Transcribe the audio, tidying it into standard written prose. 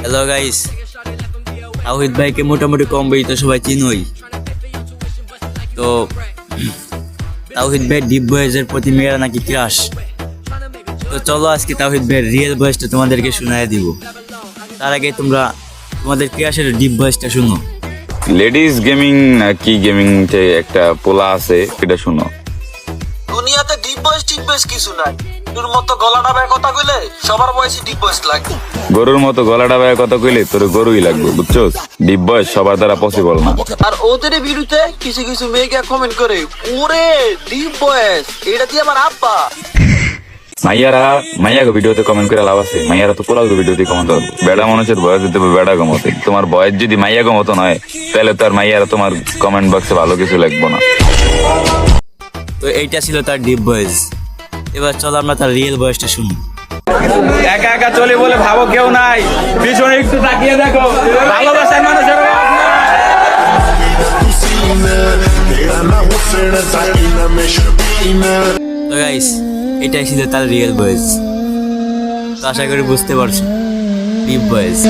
Hello guys, তাওহিদ ভাইকে মোটামুটি কম বেশি তো সবাই চিনোই। তো তাওহিদ ভাই ডিপ ভয়েসের প্রতি মেয়েরা নাকি ক্রাশ। তো চলো আজকে তাওহিদ ভাইয়ের রিয়েল ভয়েসটা তোমাদেরকে শোনায় দিব। তার আগে তোমরা তোমাদের ক্রাশের ডিপ ভয়েসটা শুনো। লেডিস গেমিং কি গেমিং একটা পোলা আছে, এটা শুনো। দুনিয়াতে ডিপ ভয়েস টিপ ভয়েস কিছু নাই। তোর মতো গলা ডাবায় কথা কইলে সবার বয়সে ডিপ ভয়েস লাগে। গরুর মতো গলা ডাবায় কথা কইলে তোর গরুই লাগবে, বুঝছো? ডিপ ভয়েস সবার দ্বারা পসিবল না। আর ওদের বিরুদ্ধে কিছু কিছু মেয়েকে কমেন্ট করে, ওরে ডিপ ভয়েস, এটা দিয়ে আমার আব্বা। মাইয়াকে ভিডিওতে কমেন্ট করে লাভ আছে? মাইয়ারা তো পোলাকে ভিডিওতে কমেন্ট করবে। বেড়া মানুষের বয়স দিতে হবে বেড়া গমতে। তোমার বয়স যদি মাইয়া গমতো নয়, তাহলে তো আর মাইয়ারা তোমার কমেন্ট বক্সে ভালো কিছু লাগবো না। তো এইটা ছিল তার ডিপ ভয়েস। এবার চলো আমরা তার রিয়েল ভয়েসটা শুনি। একা একা চলে বলে ভাবো কেউ নাই, পিছনে একটু তাকিয়ে দেখো, ভালোবাসার মানুষের অভাব নাই। তো গাইস, এটাই ছিল তার রিয়েল ভয়েস। তো আশা করি বুঝতে পারছো ডিপ ভয়েস।